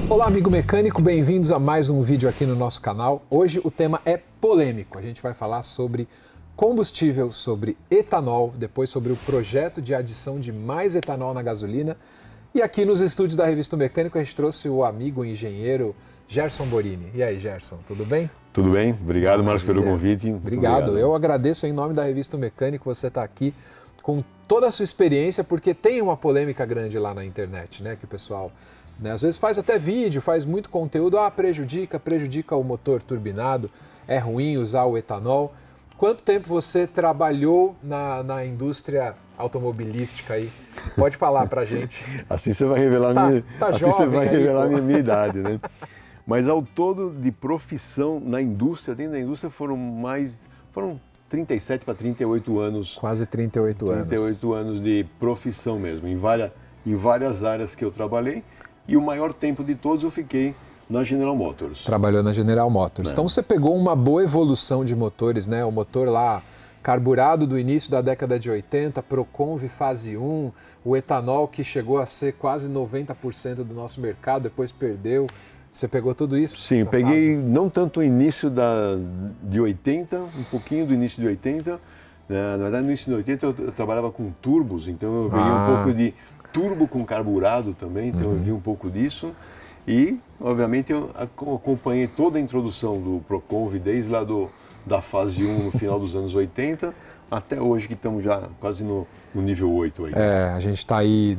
Olá, amigo mecânico, bem-vindos a mais um vídeo aqui no nosso canal. Hoje o tema é polêmico. A gente vai falar sobre combustível, sobre etanol, depois sobre o projeto de adição de mais etanol na gasolina. E aqui nos estúdios da Revista Mecânico a gente trouxe o amigo engenheiro Gerson Borini. E aí, Gerson, tudo bem? Tudo bem, obrigado, Marcos, pelo convite. Obrigado, eu agradeço em nome da Revista Mecânico você estar aqui com toda a sua experiência, porque tem uma polêmica grande lá na internet, né, que o pessoal, né, às vezes faz até vídeo, faz muito conteúdo, prejudica o motor turbinado, é ruim usar o etanol. Quanto tempo você trabalhou na indústria automobilística aí? Pode falar pra gente. Assim você vai revelar, minha idade, né? Mas ao todo de profissão na indústria, dentro da indústria foram 37 para 38 anos. Quase 38 anos. 38 anos de profissão mesmo, em várias áreas que eu trabalhei. E o maior tempo de todos eu fiquei na General Motors. Trabalhou na General Motors. Então você pegou uma boa evolução de motores, né? O motor lá carburado do início da década de 80, Proconv fase 1, o etanol que chegou a ser quase 90% do nosso mercado, depois perdeu. Você pegou tudo isso? Sim, peguei não tanto o início de 80, um pouquinho do início de 80. Na verdade, no início de 80 eu trabalhava com turbos, então eu peguei um pouco de turbo com carburado também, então eu vi um pouco disso. E, obviamente, eu acompanhei toda a introdução do Proconv desde lá da fase 1 no final dos anos 80 até hoje, que estamos já quase no nível 8 aí. A gente está aí,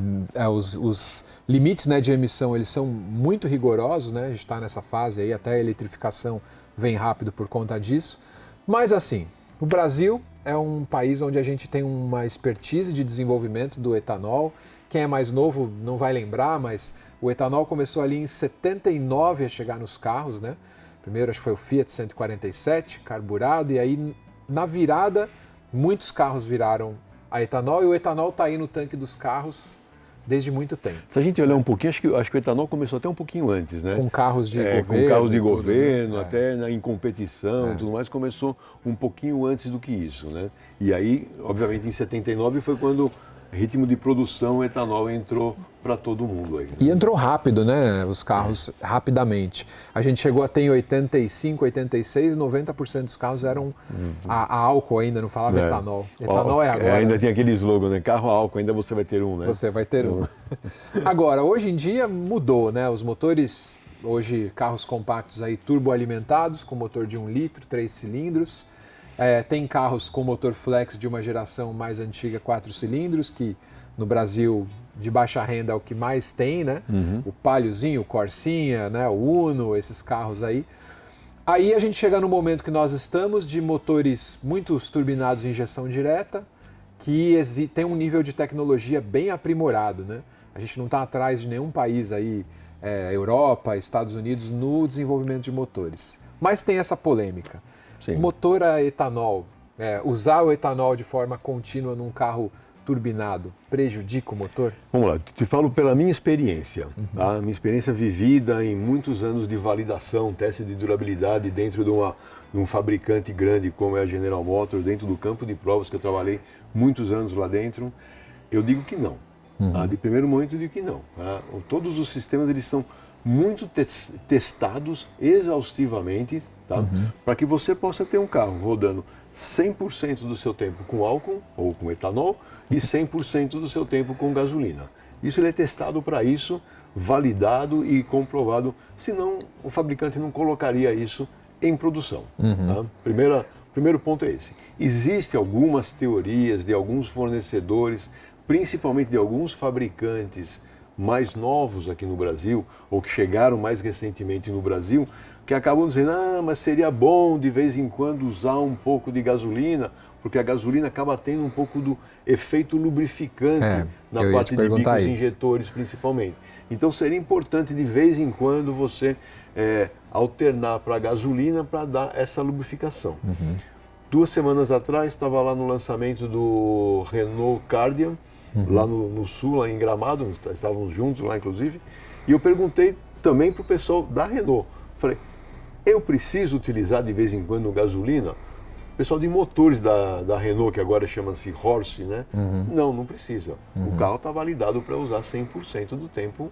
os limites, né, de emissão, eles são muito rigorosos, né? A gente está nessa fase aí, até a eletrificação vem rápido por conta disso. Mas assim, o Brasil é um país onde a gente tem uma expertise de desenvolvimento do etanol. Quem é mais novo não vai lembrar, mas o etanol começou ali em 79 a chegar nos carros, né? Primeiro acho que foi o Fiat 147, carburado, e aí na virada muitos carros viraram a etanol e o etanol está aí no tanque dos carros desde muito tempo. Se a gente olhar um pouquinho, acho que o etanol começou até um pouquinho antes, né? Com carros de governo. Com carros de governo, né? Até em competição, tudo mais, começou um pouquinho antes do que isso, né? E aí, obviamente, em 79 foi quando o ritmo de produção etanol entrou para todo mundo aí. Né? E entrou rápido, né? Os carros, rapidamente. A gente chegou até em 85, 86, 90% dos carros eram a álcool ainda, não falava etanol. Etanol é agora. Ainda tem aquele slogan, né? Carro a álcool, ainda você vai ter um, né? Você vai ter um. Agora, hoje em dia mudou, né? Os motores, hoje carros compactos aí turboalimentados, com motor de 1 litro, 3 cilindros. Tem carros com motor flex de uma geração mais antiga, 4 cilindros, que no Brasil de baixa renda é o que mais tem, né? O Paliozinho, o Corsinha, né? O Uno, esses carros aí. Aí a gente chega no momento que nós estamos de motores muitos turbinados em injeção direta, que tem um nível de tecnologia bem aprimorado, né? A gente não está atrás de nenhum país aí, Europa, Estados Unidos, no desenvolvimento de motores. Mas tem essa polêmica. Sim. Motor a etanol, usar o etanol de forma contínua num carro turbinado, prejudica o motor? Vamos lá, te falo pela minha experiência, tá? Minha experiência vivida em muitos anos de validação, teste de durabilidade dentro de um fabricante grande como é a General Motors, dentro do campo de provas que eu trabalhei muitos anos lá dentro, eu digo que não. Tá? De primeiro momento eu digo que não. Tá? Todos os sistemas eles são muito testados exaustivamente, tá? Para que você possa ter um carro rodando 100% do seu tempo com álcool ou com etanol e 100% do seu tempo com gasolina. Isso ele é testado para isso, validado e comprovado, senão o fabricante não colocaria isso em produção. Tá? Primeiro ponto é esse. Existem algumas teorias de alguns fornecedores, principalmente de alguns fabricantes mais novos aqui no Brasil, ou que chegaram mais recentemente no Brasil, que acabam dizendo, mas seria bom de vez em quando usar um pouco de gasolina, porque a gasolina acaba tendo um pouco do efeito lubrificante na parte de bicos injetores, principalmente. Então seria importante de vez em quando você alternar para a gasolina para dar essa lubrificação. 2 semanas atrás estava lá no lançamento do Renault Kardian, lá no sul, lá em Gramado, estávamos juntos lá inclusive, e eu perguntei também para o pessoal da Renault, falei, eu preciso utilizar de vez em quando gasolina? O pessoal de motores da Renault, que agora chama-se Horse, né? Não precisa. O carro está validado para usar 100% do tempo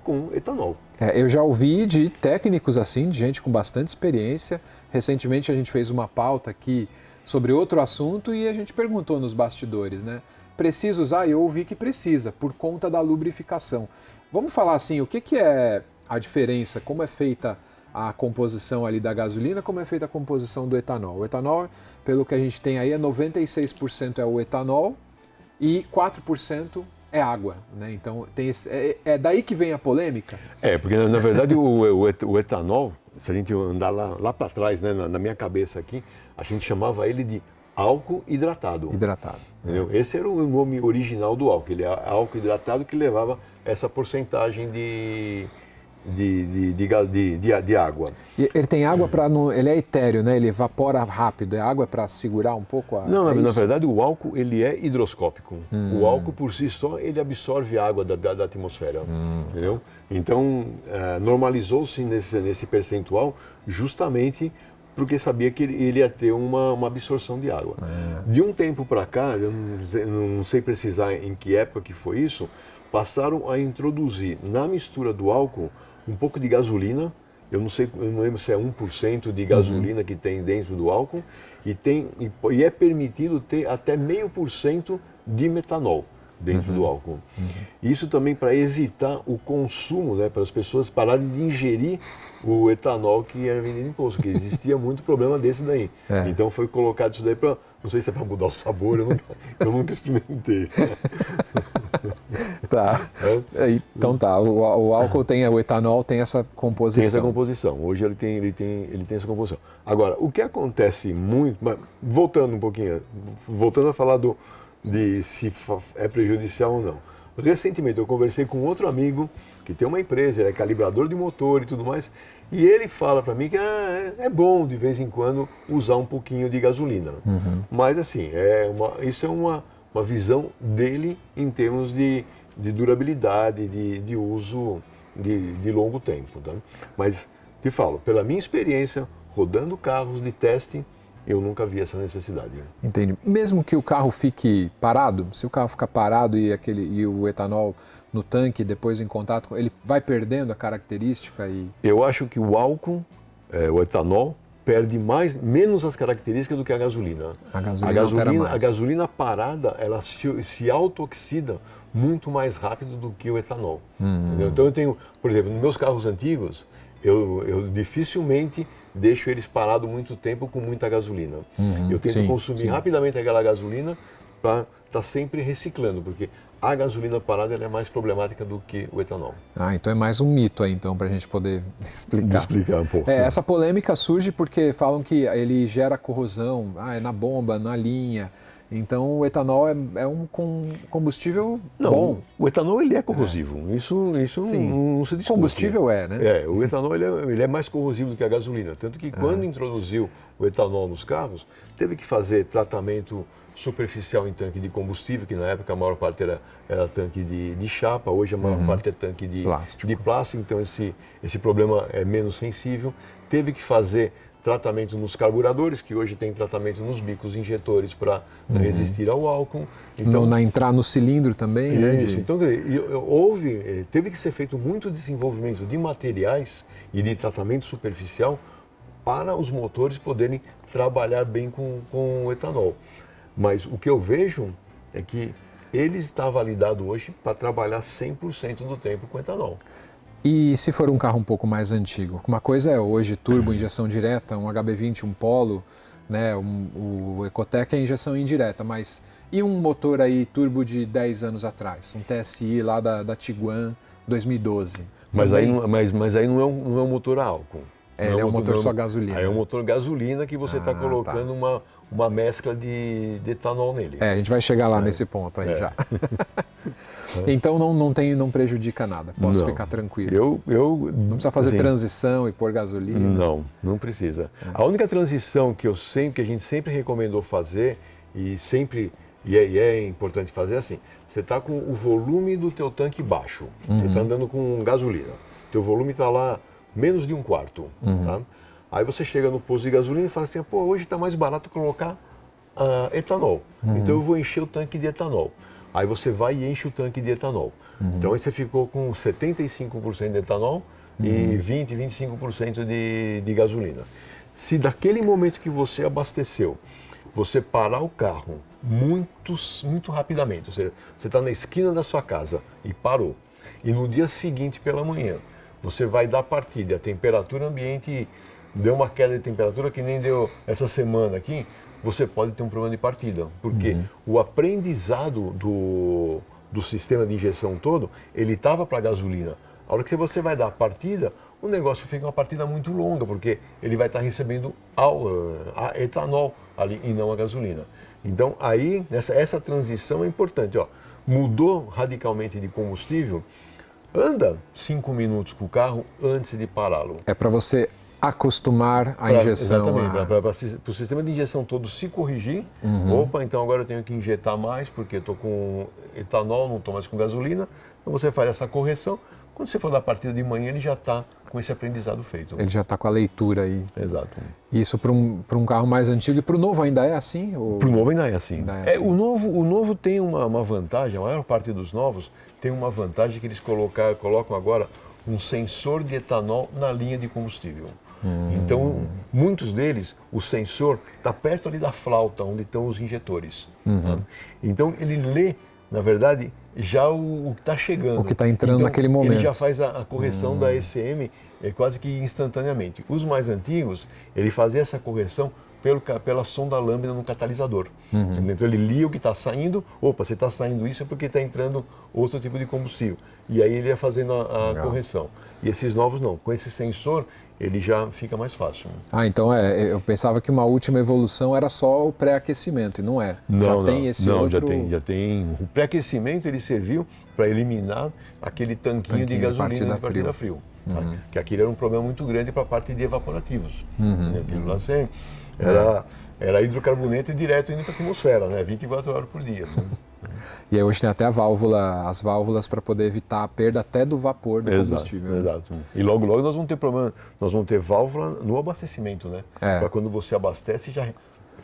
com etanol. Eu já ouvi de técnicos assim, de gente com bastante experiência. Recentemente a gente fez uma pauta aqui sobre outro assunto e a gente perguntou nos bastidores, né? Precisa usar? Eu ouvi que precisa, por conta da lubrificação. Vamos falar assim, o que é a diferença, como é feita a composição ali da gasolina, como é feita a composição do etanol? O etanol, pelo que a gente tem aí, 96% é o etanol e 4% é água, né? Então tem é daí que vem a polêmica? Porque na verdade o etanol, se a gente andar lá para trás, né, na minha cabeça aqui, a gente chamava ele de álcool hidratado. Hidratado. Entendeu? Esse era o nome original do álcool, ele é álcool hidratado que levava essa porcentagem de água. E ele tem água para... Ele é etéreo, né? Ele evapora rápido. É água para segurar um pouco a... Não, na verdade o álcool ele é hidroscópico. O álcool por si só ele absorve a água da atmosfera. Entendeu? Então normalizou-se nesse percentual justamente porque sabia que ele ia ter uma absorção de água. De um tempo para cá, eu não sei precisar em que época que foi isso, passaram a introduzir na mistura do álcool um pouco de gasolina. Eu não lembro se é 1% de gasolina que tem dentro do álcool, e é permitido ter até 0,5% de metanol dentro do álcool. Isso também para evitar o consumo, né, para as pessoas pararem de ingerir o etanol que era vendido em posto, que existia muito problema desse daí. Então foi colocado isso daí para, não sei se é para mudar o sabor, eu nunca experimentei. Tá. Então tá, o álcool o etanol tem essa composição. Tem essa composição. Hoje ele tem essa composição. Agora, o que acontece muito, voltando um pouquinho, voltando a falar de se é prejudicial ou não. Recentemente eu conversei com outro amigo que tem uma empresa, ele é calibrador de motor e tudo mais, e ele fala para mim que é bom de vez em quando usar um pouquinho de gasolina. Mas assim, isso é uma visão dele em termos de durabilidade, de uso de longo tempo. Tá? Mas, te falo, pela minha experiência, rodando carros de teste, eu nunca vi essa necessidade. Entendi. Mesmo que o carro fique parado, se o carro ficar parado e o etanol no tanque, depois em contato, ele vai perdendo a característica? Eu acho que o álcool, o etanol, perde menos as características do que a gasolina. A gasolina parada, ela se auto-oxida muito mais rápido do que o etanol. Então eu tenho, por exemplo, nos meus carros antigos, eu dificilmente deixo eles parados muito tempo com muita gasolina. Eu tento consumir rapidamente aquela gasolina para estar sempre reciclando, porque a gasolina parada ela é mais problemática do que o etanol. Então é mais um mito aí, então, para a gente poder explicar. Explicar um pouco. Essa polêmica surge porque falam que ele gera corrosão, é na bomba, na linha. Então o etanol é um combustível bom. O etanol ele é corrosivo, isso não se discute. Combustível né? O etanol ele é mais corrosivo do que a gasolina, tanto que quando introduziu o etanol nos carros, teve que fazer tratamento superficial em tanque de combustível, que na época a maior parte era tanque de chapa, hoje a maior parte é tanque de plástico, então esse problema é menos sensível. Teve que fazer tratamento nos carburadores, que hoje tem tratamento nos bicos injetores para resistir ao álcool. Então, entrar no cilindro também, isso, né? Então, teve que ser feito muito desenvolvimento de materiais e de tratamento superficial para os motores poderem trabalhar bem com o etanol. Mas o que eu vejo é que ele está validado hoje para trabalhar 100% do tempo com etanol. E se for um carro um pouco mais antigo? Uma coisa é hoje turbo, injeção direta, um HB20, um Polo, né? O Ecotec é injeção indireta, mas e um motor aí turbo de 10 anos atrás? Um TSI lá da Tiguan 2012? Mas aí não é um motor a álcool. Ele é um motor só gasolina. Aí é um motor gasolina que você está colocando uma mescla de etanol nele. A gente vai chegar lá nesse ponto aí já. Então não prejudica nada, posso ficar tranquilo. Não precisa fazer transição e pôr gasolina? Não precisa. A única transição que a gente sempre recomendou fazer e é importante fazer é assim, você está com o volume do teu tanque baixo, você está andando com gasolina, teu volume está lá menos de 1/4, tá? Aí você chega no posto de gasolina e fala assim, hoje está mais barato colocar etanol, então eu vou encher o tanque de etanol. Aí você vai e enche o tanque de etanol. Então aí você ficou com 75% de etanol e 20, 25% de gasolina. Se daquele momento que você abasteceu, você parar o carro muito rapidamente, ou seja, você está na esquina da sua casa e parou, e no dia seguinte pela manhã, você vai dar partida, a temperatura ambiente deu uma queda de temperatura que nem deu essa semana aqui, você pode ter um problema de partida, porque o aprendizado do sistema de injeção todo, ele estava para a gasolina. A hora que você vai dar a partida, o negócio fica uma partida muito longa, porque ele vai estar recebendo etanol ali e não a gasolina. Então aí, essa transição é importante. Ó, mudou radicalmente de combustível, anda 5 minutos com o carro antes de pará-lo. É para você acostumar a injeção. Exatamente, para o sistema de injeção todo se corrigir. Opa, então agora eu tenho que injetar mais, porque estou com etanol, não estou mais com gasolina. Então você faz essa correção. Quando você for dar a partida de manhã, ele já está com esse aprendizado feito. Ele já está com a leitura aí. Exato. Isso para um carro mais antigo. E para o novo ainda é assim? Para o novo ainda é assim. Assim. O novo tem uma vantagem, a maior parte dos novos tem uma vantagem que eles colocam agora um sensor de etanol na linha de combustível. Então, muitos deles, o sensor está perto ali da flauta, onde estão os injetores. Tá? Então, ele lê, na verdade, já o que está chegando. O que está entrando naquele momento. Ele já faz a correção da ECM quase que instantaneamente. Os mais antigos, ele fazia essa correção pela sonda lambda no catalisador. Então ele lia o que está saindo, opa, se está saindo isso é porque está entrando outro tipo de combustível. E aí ele ia fazendo a correção. E esses novos não, com esse sensor ele já fica mais fácil. Então eu pensava que uma última evolução era só o pré-aquecimento, e não é. Já tem esse outro... Já tem. O pré-aquecimento ele serviu para eliminar aquele tanquinho de gasolina de partida frio. Tá? Que aquilo era um problema muito grande para a parte de evaporativos. Aquilo lá era hidrocarboneto direto indo para a atmosfera, né? 24 horas por dia. Né? E aí hoje tem até as válvulas para poder evitar a perda até do vapor do combustível. Exato. E logo nós vamos ter problema, nós vamos ter válvula no abastecimento, né? Para quando você abastece já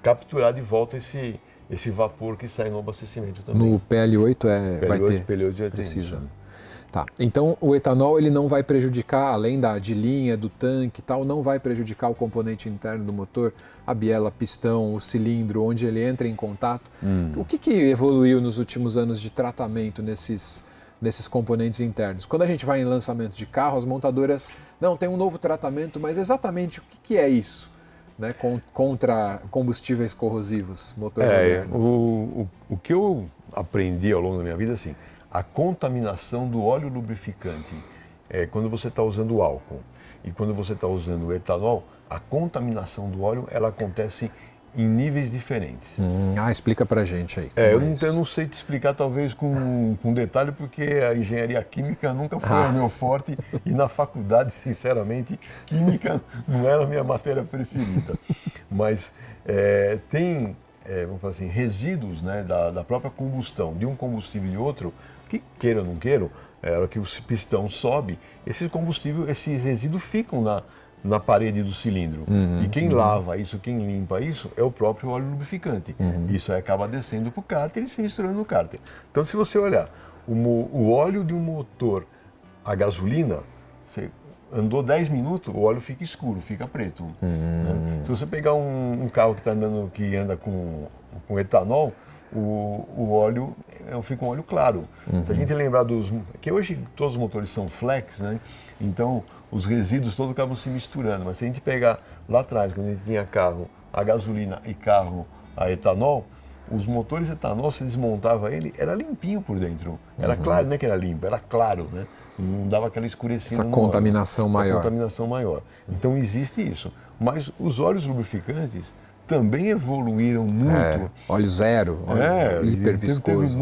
capturar de volta esse vapor que sai no abastecimento também. No PL8 vai ter. PL8 já precisa. tem isso. Tá. Então o etanol ele não vai prejudicar, além de linha, do tanque e tal, não vai prejudicar o componente interno do motor, a biela, pistão, o cilindro, onde ele entra em contato. O que evoluiu nos últimos anos de tratamento nesses componentes internos? Quando a gente vai em lançamento de carro, as montadoras, não, tem um novo tratamento, mas exatamente o que é isso? Né, contra combustíveis corrosivos, motor moderno. O que eu aprendi ao longo da minha vida, assim, a contaminação do óleo lubrificante, quando você está usando álcool e quando você está usando o etanol, a contaminação do óleo ela acontece em níveis diferentes. Explica pra gente aí. Eu não sei te explicar talvez com detalhe, porque a engenharia química nunca foi o meu forte e na faculdade, sinceramente, química não era a minha matéria preferida. Mas tem, vamos falar assim, resíduos, né, da própria combustão de um combustível e outro, que queira ou não queira, a hora que o pistão sobe, esses resíduos ficam na parede do cilindro. E quem lava isso, quem limpa isso, é o próprio óleo lubrificante. Isso aí acaba descendo para o cárter e se misturando no cárter. Então, se você olhar o óleo de um motor a gasolina, você andou 10 minutos, o óleo fica escuro, fica preto. Né? Se você pegar um carro que anda com etanol, o óleo fica um óleo claro. Se a gente lembrar que hoje todos os motores são flex, né? Então os resíduos todos acabam se misturando. Mas se a gente pegar lá atrás, quando a gente tinha carro a gasolina e carro a etanol, os motores etanol, se desmontava ele, era limpinho por dentro. Era claro, não é que era limpo, era claro, né? Não dava aquela escurecida. Essa contaminação maior. Contaminação maior. Então existe isso. Mas os óleos lubrificantes também evoluíram muito. Óleo zero, óleo hiperviscoso.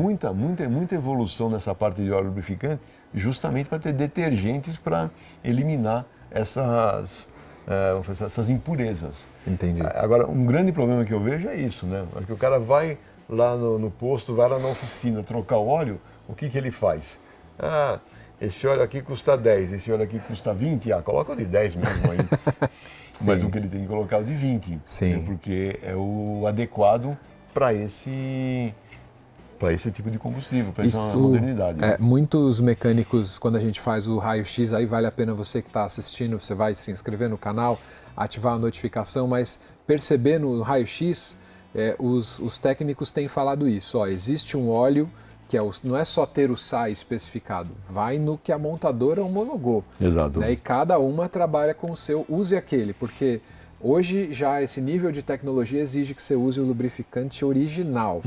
Teve muita evolução nessa parte de óleo lubrificante, justamente para ter detergentes para eliminar essas impurezas. Entendi. Agora, um grande problema que eu vejo é isso, né? Acho que o cara vai lá no posto, vai lá na oficina trocar o óleo, o que ele faz? Esse óleo aqui custa 10, esse óleo aqui custa 20, coloca o de 10 mesmo aí. Mas o que ele tem que colocar é o de 20. Sim. Porque é o adequado para esse para esse tipo de combustível, para essa modernidade. Muitos mecânicos, quando a gente faz o raio-x, aí vale a pena você que está assistindo, você vai se inscrever no canal, ativar a notificação, mas perceber no raio-x, os técnicos têm falado isso, existe um óleo que não é só ter o SAE especificado, vai no que a montadora homologou. Exato. Né? E cada uma trabalha com o seu, use aquele, porque hoje já esse nível de tecnologia exige que você use o lubrificante original,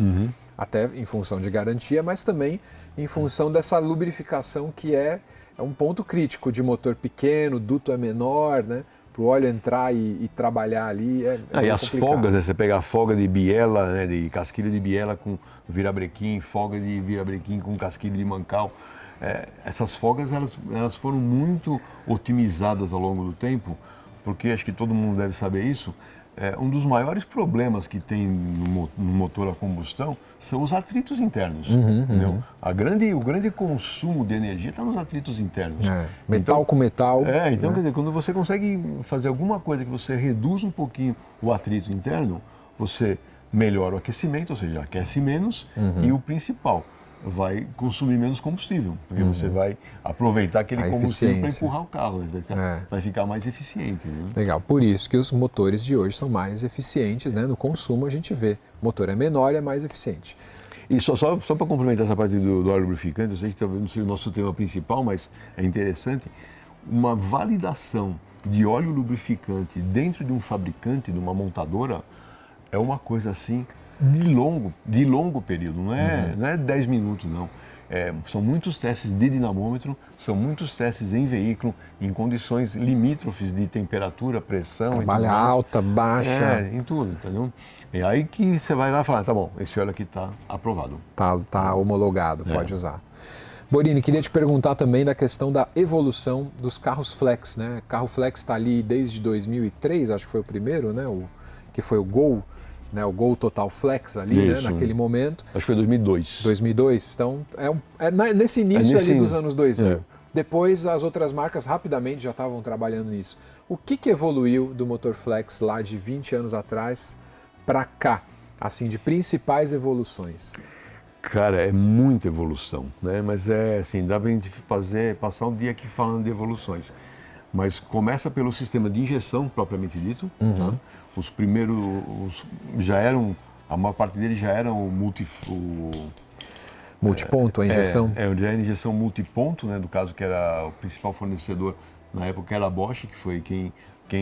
até em função de garantia, mas também em função dessa lubrificação que é um ponto crítico de motor pequeno, o duto é menor, né? Para o óleo entrar e trabalhar ali e as complicado. folgas, né? Você pega a folga de biela, né? De casquilha de biela com virabrequim, folga de virabrequim com casquilha de mancal. Essas folgas elas foram muito otimizadas ao longo do tempo, porque acho que todo mundo deve saber isso. Um dos maiores problemas que tem no motor a combustão são os atritos internos. Entendeu? O grande consumo de energia está nos atritos internos. Metal com metal. Então, quer dizer, quando você consegue fazer alguma coisa que você reduz um pouquinho o atrito interno, você melhora o aquecimento, ou seja, aquece menos, e o principal, vai consumir menos combustível, porque você vai aproveitar aquele combustível para empurrar o carro, vai ficar mais eficiente. Né? Legal, por isso que os motores de hoje são mais eficientes, né? No consumo a gente vê, o motor é menor e é mais eficiente. E só para complementar essa parte do óleo lubrificante, eu sei que talvez não seja o nosso tema principal, mas é interessante, uma validação de óleo lubrificante dentro de um fabricante, de uma montadora, é uma coisa assim de longo período, não é 10 minutos, não. São muitos testes de dinamômetro, são muitos testes em veículo, em condições limítrofes de temperatura, pressão. Trabalha alta, baixa. Em tudo, entendeu? É aí que você vai lá e fala, tá bom, esse óleo aqui está aprovado. Tá homologado, pode usar. Borini, queria te perguntar também da questão da evolução dos carros flex, né? O carro flex está ali desde 2003, acho que foi o primeiro, né? Que foi o Gol. Né, o Gol Total Flex ali, né, naquele momento. Acho que foi 2002. 2002, então nesse início ali dos anos 2000. Depois as outras marcas rapidamente já estavam trabalhando nisso. O que evoluiu do motor flex lá de 20 anos atrás para cá, assim, de principais evoluções? Cara, é muita evolução, né? Mas assim, dá pra gente passar um dia aqui falando de evoluções. Mas começa pelo sistema de injeção, propriamente dito. Tá? Os primeiros já eram, a maior parte deles já eram multiponto, a injeção? Já era injeção multiponto, né? Do caso que era o principal fornecedor na época era a Bosch, que foi quem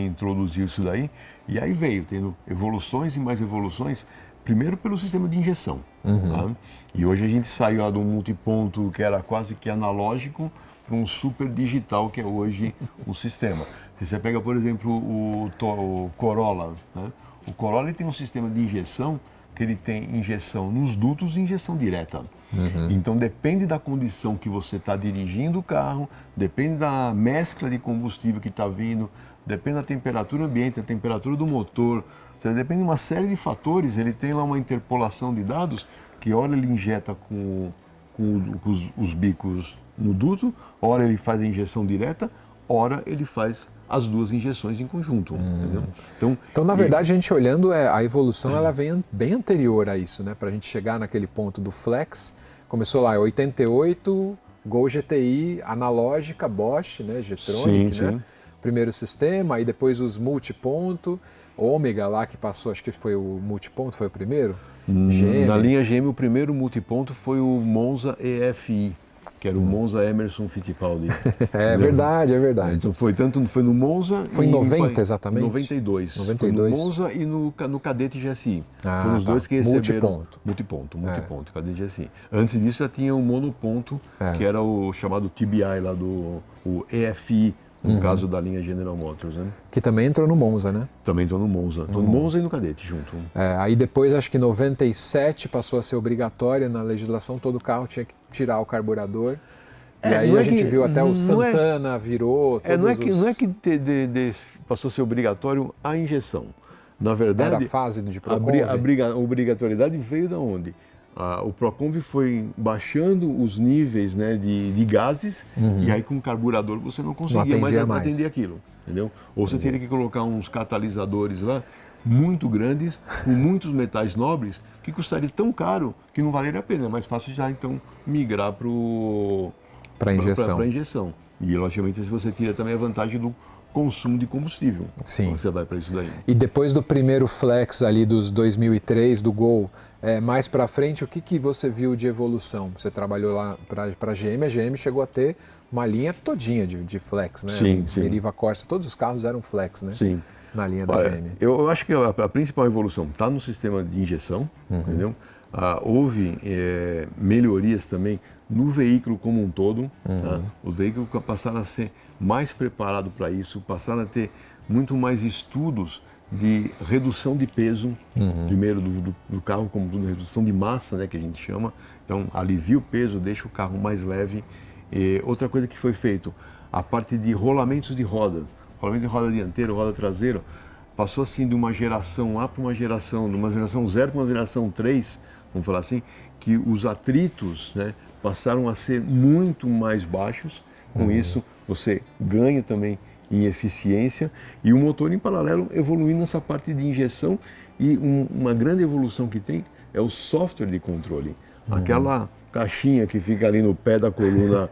introduziu isso daí. E aí veio tendo evoluções e mais evoluções, primeiro pelo sistema de injeção. Tá? E hoje a gente saiu lá de um multiponto que era quase que analógico para um super digital que é hoje o sistema. Se você pega, por exemplo, o Corolla, né? O Corolla ele tem um sistema de injeção que ele tem injeção nos dutos e injeção direta. Então depende da condição que você está dirigindo o carro, depende da mescla de combustível que está vindo, depende da temperatura ambiente, da temperatura do motor, depende de uma série de fatores. Ele tem lá uma interpolação de dados que hora ele injeta com os bicos no duto, ora ele faz a injeção direta, ora ele faz as duas injeções em conjunto. Entendeu? Então, na verdade, a gente olhando, a evolução ela vem bem anterior a isso, né? Para a gente chegar naquele ponto do Flex. Começou lá em 88, Gol GTI, analógica, Bosch, né? G-Tronic, né? Primeiro sistema, aí depois os multiponto, Ômega lá que passou, acho que foi o multiponto, foi o primeiro? GM. Na linha GM, o primeiro multiponto foi o Monza EFI, que era o Monza Emerson Fittipaldi. É verdade. Então foi no Monza... Foi em 90 exatamente? 92. Foi no Monza e no Cadete GSI. Foram os dois que receberam... Multiponto, Cadete GSI. Antes disso já tinha o monoponto, que era o chamado TBI lá o EFI, no caso da linha General Motors, né? Que também entrou no Monza, né? Também entrou no Monza. No Monza e no Cadete junto. Aí depois, acho que em 97 passou a ser obrigatória na legislação, todo carro tinha que tirar o carburador. E aí a gente viu até o Santana virou... Não é que passou a ser obrigatório a injeção. Na verdade... Era a fase de Proconv. A obrigatoriedade veio da onde? O Proconv foi baixando os níveis, né, de gases, e aí com o carburador você não conseguia mais atender aquilo, entendeu? Ou você teria que colocar uns catalisadores lá muito grandes, com muitos metais nobres, que custaria tão caro que não valeria a pena. É mais fácil já então migrar para injeção. Para injeção. E logicamente você tira também a vantagem do consumo de combustível. Sim. Então você vai para isso daí. E depois do primeiro flex ali dos 2003, do Gol, mais para frente, o que você viu de evolução? Você trabalhou lá para a GM chegou a ter uma linha todinha de flex, né? Sim, sim. Meriva, Corsa, todos os carros eram flex, né? Sim. Na linha da GM. Eu acho que a principal evolução está no sistema de injeção, entendeu? Houve melhorias também no veículo como um todo. Tá? Os veículos passaram a ser mais preparados para isso, passaram a ter muito mais estudos de redução de peso, primeiro do carro, como tudo, redução de massa, né, que a gente chama. Então, alivia o peso, deixa o carro mais leve. Outra coisa que foi feito, a parte de rolamentos de roda. Rolamento de roda dianteira, roda traseira, passou assim de uma geração A para uma geração, de uma geração 0 para uma geração 3, vamos falar assim, que os atritos, né, passaram a ser muito mais baixos. Com isso, você ganha também em eficiência e o motor em paralelo evoluindo nessa parte de injeção e uma grande evolução que tem é o software de controle. Aquela caixinha que fica ali no pé da coluna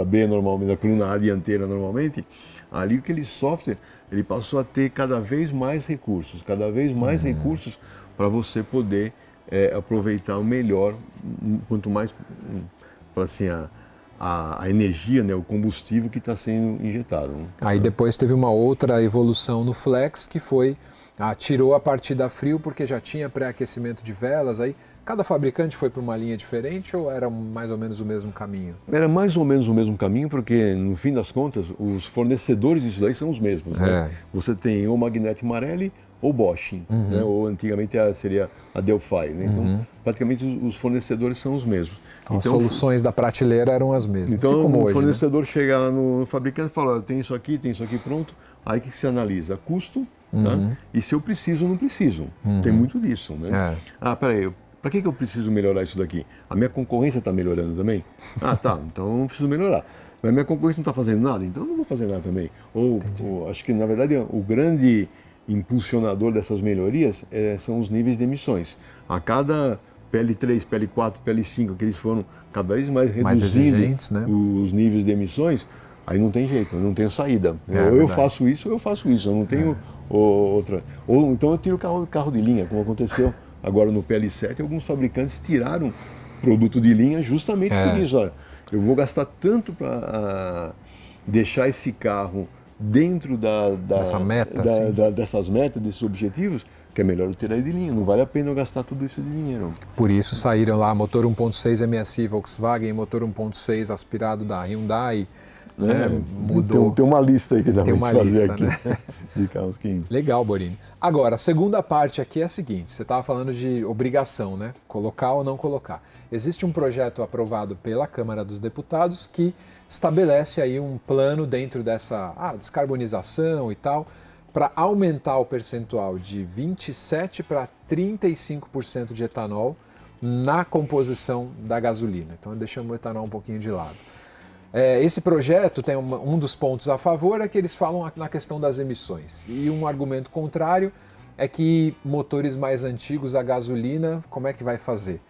B normalmente, da coluna A dianteira normalmente, ali aquele software ele passou a ter cada vez mais recursos para você poder aproveitar o melhor, quanto mais assim, a energia, né, o combustível que está sendo injetado. Né? Aí depois teve uma outra evolução no Flex, que foi, tirou a partida frio porque já tinha pré-aquecimento de velas, aí cada fabricante foi para uma linha diferente ou era mais ou menos o mesmo caminho? Era mais ou menos o mesmo caminho, porque no fim das contas, os fornecedores disso daí são os mesmos. Né? Você tem ou Magneti Marelli ou Bosch, né? Ou antigamente seria a Delphi. Né? Então, praticamente os fornecedores são os mesmos. Então, as soluções da prateleira eram as mesmas. Então, assim como o hoje, fornecedor chega lá no fabricante e fala, tem isso aqui pronto. Aí o que se analisa? Custo, né? E se eu preciso ou não preciso. Tem muito disso. Né? Peraí, para que eu preciso melhorar isso daqui? A minha concorrência está melhorando também? Tá, então eu não preciso melhorar. Mas a minha concorrência não está fazendo nada, então eu não vou fazer nada também. Acho que, na verdade, o grande impulsionador dessas melhorias são os níveis de emissões. A cada PL3, PL4, PL5, que eles foram cada vez mais reduzindo né? os níveis de emissões, aí não tem jeito, eu não tenho saída. Ou eu faço isso, eu não tenho outra. Ou então eu tiro o carro de linha, como aconteceu agora no PL7, alguns fabricantes tiraram produto de linha justamente por isso. Olha, eu vou gastar tanto para deixar esse carro dentro dessas metas, desses objetivos, que é melhor eu tirar de linha. Não vale a pena eu gastar tudo isso de dinheiro. Por isso saíram lá motor 1.6 MSI Volkswagen, motor 1.6 aspirado da Hyundai. Mudou. Tem uma lista aí que dá para fazer aqui, né? de carros que... Legal, Borini. Agora, a segunda parte aqui é a seguinte, você estava falando de obrigação, né? Colocar ou não colocar. Existe um projeto aprovado pela Câmara dos Deputados que estabelece aí um plano dentro dessa descarbonização e tal, para aumentar o percentual de 27% para 35% de etanol na composição da gasolina. Então, deixamos o etanol um pouquinho de lado. Esse projeto tem um dos pontos a favor é que eles falam na questão das emissões. E um argumento contrário é que motores mais antigos a gasolina, como é que vai fazer?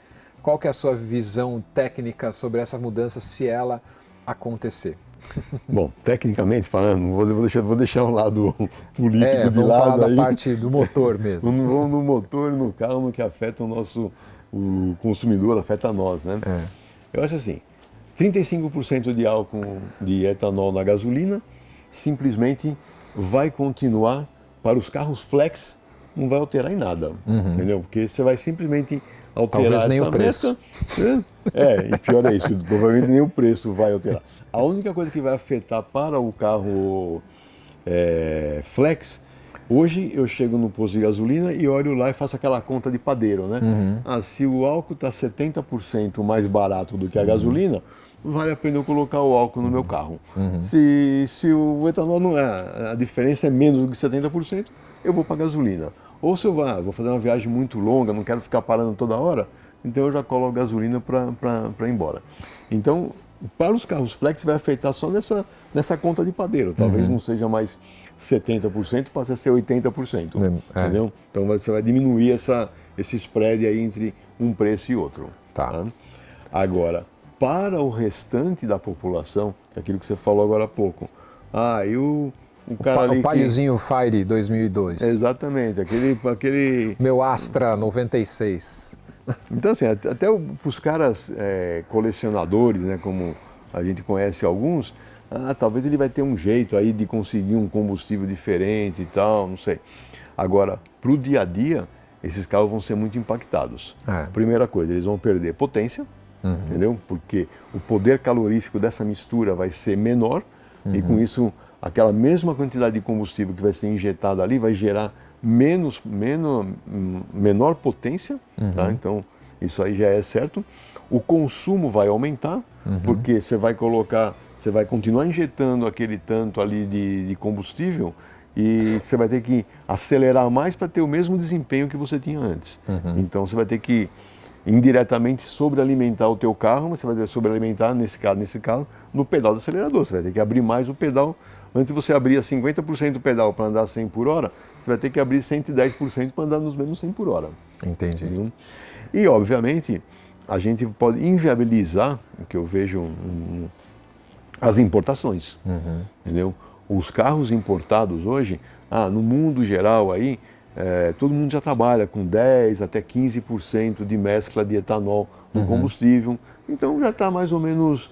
Qual que é a sua visão técnica sobre essa mudança, se ela acontecer? Bom, tecnicamente falando, vou deixar o lado político de lado. Vamos falar aí. Da parte do motor mesmo. Vamos no motor, no carro, no que afeta o consumidor, afeta nós, né? Eu acho assim, 35% de álcool de etanol na gasolina simplesmente vai continuar para os carros flex, não vai alterar em nada, entendeu? Porque você vai simplesmente alterar talvez nem essa o preço. E pior é isso, provavelmente nem o preço vai alterar. A única coisa que vai afetar para o carro flex, hoje eu chego no posto de gasolina e olho lá e faço aquela conta de padeiro, né? Se o álcool está 70% mais barato do que a gasolina, vale a pena eu colocar o álcool no meu carro. Se o etanol não a diferença é menos do que 70%, eu vou para a gasolina. Ou se eu vou fazer uma viagem muito longa, não quero ficar parando toda hora, então eu já coloco gasolina para ir embora. Então, para os carros flex vai afetar só nessa conta de padeiro. Talvez não seja mais 70%, passe a ser 80%. Entendeu? Então você vai diminuir esse spread aí entre um preço e outro. Tá. Agora, para o restante da população, aquilo que você falou agora há pouco, o cara ali o Paliozinho Fire 2002. Exatamente, aquele... Meu Astra 96. Então, assim, até para os caras colecionadores, né, como a gente conhece alguns, talvez ele vai ter um jeito aí de conseguir um combustível diferente e tal, não sei. Agora, para o dia a dia, esses carros vão ser muito impactados. Primeira coisa, eles vão perder potência, entendeu? Porque o poder calorífico dessa mistura vai ser menor e com isso aquela mesma quantidade de combustível que vai ser injetada ali vai gerar menor potência, tá? Então isso aí já é certo. O consumo vai aumentar, porque você vai continuar injetando aquele tanto ali de combustível e você vai ter que acelerar mais para ter o mesmo desempenho que você tinha antes. Então você vai ter que indiretamente sobrealimentar o teu carro, mas você vai ter que sobrealimentar nesse carro no pedal do acelerador. Você vai ter que abrir mais o pedal. Antes de você abrir 50% do pedal para andar 100 por hora, você vai ter que abrir 110% para andar nos mesmos 100 por hora. Entendi. Entendeu? E, obviamente, a gente pode inviabilizar, o que eu vejo, as importações. Entendeu? Os carros importados hoje, no mundo geral aí, todo mundo já trabalha com 10 até 15% de mescla de etanol no combustível. Então já está mais ou menos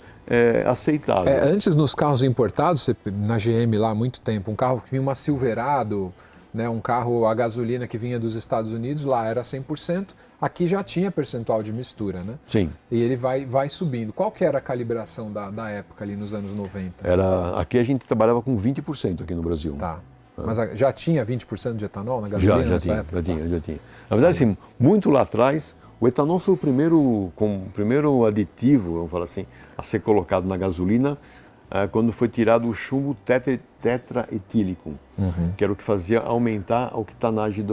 aceitável. Antes, nos carros importados, na GM lá há muito tempo, um carro que vinha uma Silverado, né, um carro a gasolina que vinha dos Estados Unidos, lá era 100%, aqui já tinha percentual de mistura, né? Sim. E ele vai subindo. Qual que era a calibração da época ali nos anos 90? Aqui a gente trabalhava com 20% aqui no Brasil. Tá. Mas já tinha 20% de etanol na gasolina nessa época? Já tinha. Na verdade, assim, muito lá atrás, o etanol foi o primeiro aditivo, vamos falar assim, a ser colocado na gasolina quando foi tirado o chumbo tetraetílico, que era o que fazia aumentar a octanagem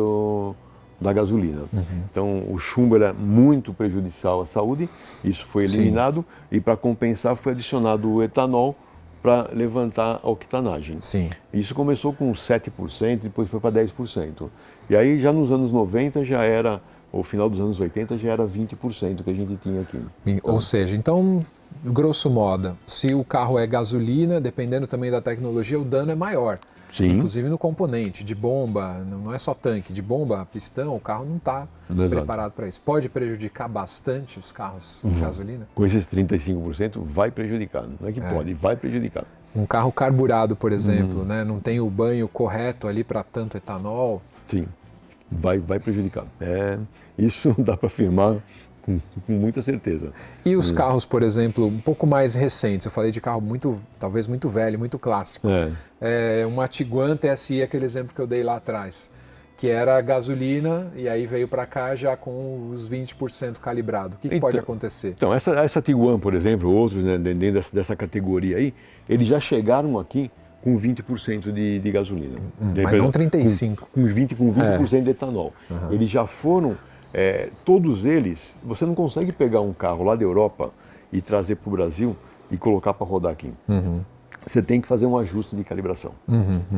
da gasolina. Então, o chumbo era muito prejudicial à saúde, isso foi eliminado, e para compensar foi adicionado o etanol para levantar a octanagem. Sim. Isso começou com 7%, depois foi para 10%. E aí já nos anos 90 já era, ou final dos anos 80 já era 20% que a gente tinha aqui. Ou seja, então, grosso modo, se o carro é gasolina, dependendo também da tecnologia, o dano é maior. Sim. Inclusive no componente, de bomba, não é só tanque, de bomba, pistão, o carro não está preparado para isso. Pode prejudicar bastante os carros de gasolina? Com esses 35% vai prejudicar, não é que pode, vai prejudicar. Um carro carburado, por exemplo, né, não tem o banho correto ali para tanto etanol? Sim, vai prejudicar. Isso dá para afirmar com muita certeza. E os carros, por exemplo, um pouco mais recentes, eu falei de carro talvez muito velho, muito clássico. Uma Tiguan TSI, aquele exemplo que eu dei lá atrás, que era gasolina e aí veio para cá já com os 20% calibrado. O que pode acontecer? Então, essa Tiguan, por exemplo, outros, né, dentro dessa categoria aí, eles já chegaram aqui com 20% de gasolina. Mas não 35%. Com 20% de etanol. Eles já foram... todos eles, você não consegue pegar um carro lá da Europa e trazer para o Brasil e colocar para rodar aqui. Você tem que fazer um ajuste de calibração.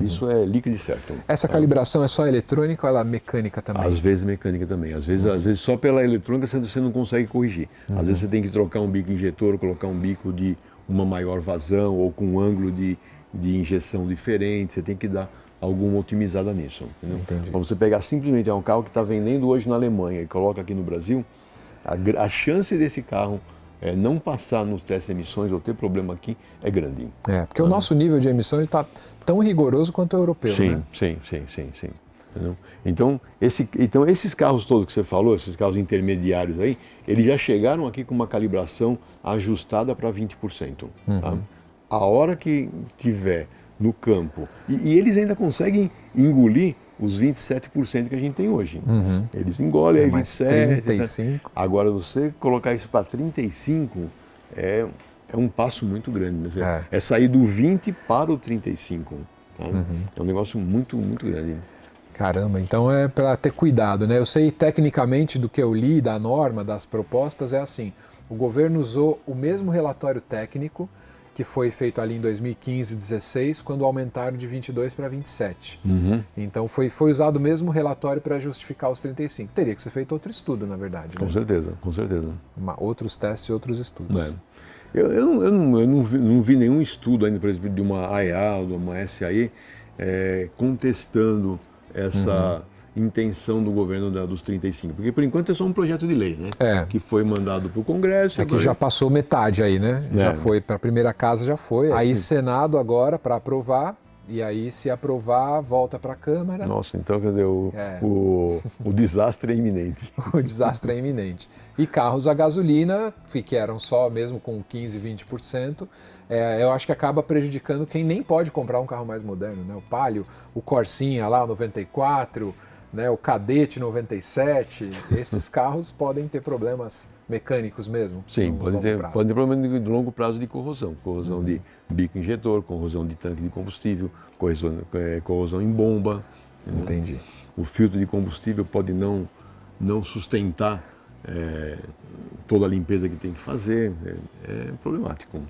Isso é líquido e certo. Essa calibração é só eletrônica ou ela é mecânica também? Às vezes mecânica também. Às vezes só pela eletrônica você não consegue corrigir. Às vezes você tem que trocar um bico injetor, colocar um bico de uma maior vazão ou com um ângulo de injeção diferente. Você tem que dar alguma otimizada nisso. Para você pegar simplesmente um carro que está vendendo hoje na Alemanha e coloca aqui no Brasil, a chance desse carro não passar nos testes de emissões ou ter problema aqui é grande. Porque o nosso nível de emissão está tão rigoroso quanto o europeu, né? Sim. Então, esses carros todos que você falou, esses carros intermediários aí, eles já chegaram aqui com uma calibração ajustada para 20%. Tá? A hora que tiver no campo, e eles ainda conseguem engolir os 27% que a gente tem hoje. Eles engolem aí 27%. 35%. Agora, você colocar isso para 35% é um passo muito grande. Né? É sair do 20% para o 35%. Tá? É um negócio muito, muito grande. Caramba, então é para ter cuidado, né? Eu sei tecnicamente do que eu li, da norma, das propostas, é assim. O governo usou o mesmo relatório técnico que foi feito ali em 2015 e 2016, quando aumentaram de 22 para 27. Então foi usado o mesmo relatório para justificar os 35. Teria que ser feito outro estudo, na verdade. Com certeza, com certeza. Outros testes e outros estudos. Eu não vi nenhum estudo ainda, por exemplo, de uma AEA ou de uma SAE contestando essa intenção do governo dos 35. Porque, por enquanto, é só um projeto de lei, né? Que foi mandado para o Congresso. Que já passou metade aí, né? Já foi para a primeira casa, já foi. Aí Senado agora para aprovar. E aí, se aprovar, volta para a Câmara. Nossa, então, quer dizer, o desastre é iminente. O desastre é iminente. E carros a gasolina, que eram só mesmo com 15%, 20%, eu acho que acaba prejudicando quem nem pode comprar um carro mais moderno, né? O Palio, o Corsinha lá, o 94, né? O Cadete 97, esses carros podem ter problemas mecânicos mesmo. Sim, pode ter problema de longo prazo de corrosão. Corrosão de bico injetor, corrosão de tanque de combustível, corrosão em bomba. Entendi. O filtro de combustível pode não sustentar toda a limpeza que tem que fazer. É problemático.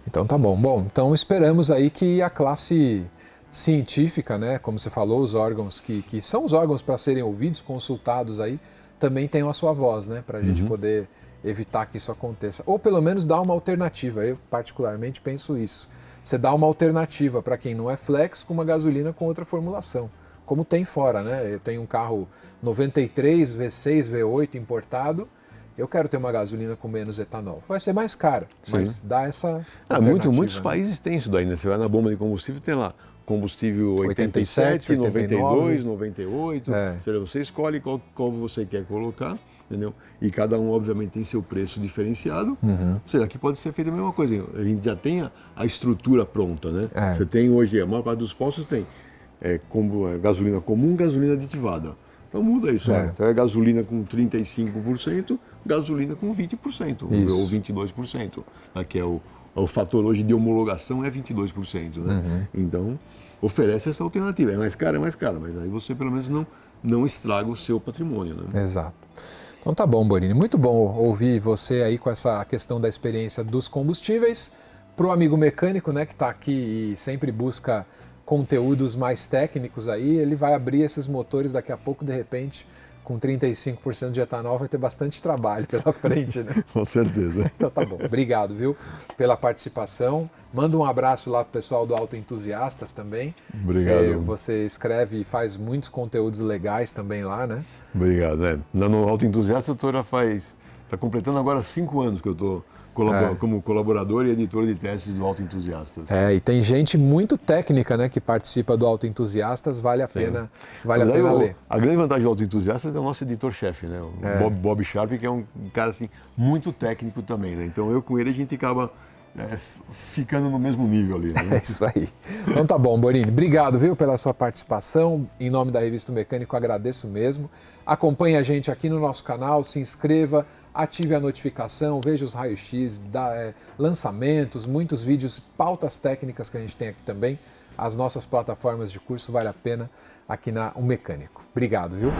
Então tá bom. Bom, então esperamos aí que a classe científica, né, como você falou, os órgãos que são os órgãos para serem ouvidos, consultados aí, também tenham a sua voz, né, para a gente poder evitar que isso aconteça. Ou pelo menos dar uma alternativa, eu particularmente penso isso. Você dá uma alternativa para quem não é flex com uma gasolina com outra formulação, como tem fora, né? Eu tenho um carro 93, V6, V8 importado, eu quero ter uma gasolina com menos etanol. Vai ser mais cara, mas dá essa alternativa. Muitos países têm isso daí, né? Você vai na bomba de combustível, tem lá combustível 87, 92, 98. Você escolhe qual você quer colocar, entendeu? E cada um, obviamente, tem seu preço diferenciado. Ou seja, aqui pode ser feita a mesma coisa. A gente já tem a estrutura pronta, né? Você tem hoje, a maior parte dos postos tem gasolina comum, gasolina aditivada. Então muda isso. Então é gasolina com 35%, gasolina com 20%, ou 22%. Aqui o fator hoje de homologação é 22%, né? Então, oferece essa alternativa. É mais caro, mas aí você pelo menos não estraga o seu patrimônio, né? Exato. Então tá bom, Borini. Muito bom ouvir você aí com essa questão da experiência dos combustíveis. Para o amigo mecânico, né, que está aqui e sempre busca conteúdos mais técnicos aí, ele vai abrir esses motores daqui a pouco, de repente, com 35% de etanol, vai ter bastante trabalho pela frente, né? Com certeza. Então tá bom. Obrigado, viu, pela participação. Manda um abraço lá pro pessoal do Auto Entusiastas também. Obrigado. Você escreve e faz muitos conteúdos legais também lá, né? Obrigado. No Auto Entusiasta, está completando agora 5 anos que eu estou como colaborador e editor de testes do Auto Entusiastas. E tem gente muito técnica, né, que participa do Auto Entusiastas, vale a pena ler. A grande vantagem do Auto Entusiastas é o nosso editor-chefe, né, o Bob Sharp, que é um cara assim, muito técnico também, né? Então eu com ele a gente acaba ficando no mesmo nível ali, né? É isso aí. Então tá bom, Borini. Obrigado, viu, pela sua participação. Em nome da Revista Mecânico, agradeço mesmo. Acompanhe a gente aqui no nosso canal, se inscreva, ative a notificação, veja os raios-x, lançamentos, muitos vídeos, pautas técnicas que a gente tem aqui também. As nossas plataformas de curso, vale a pena aqui na O Mecânico. Obrigado, viu?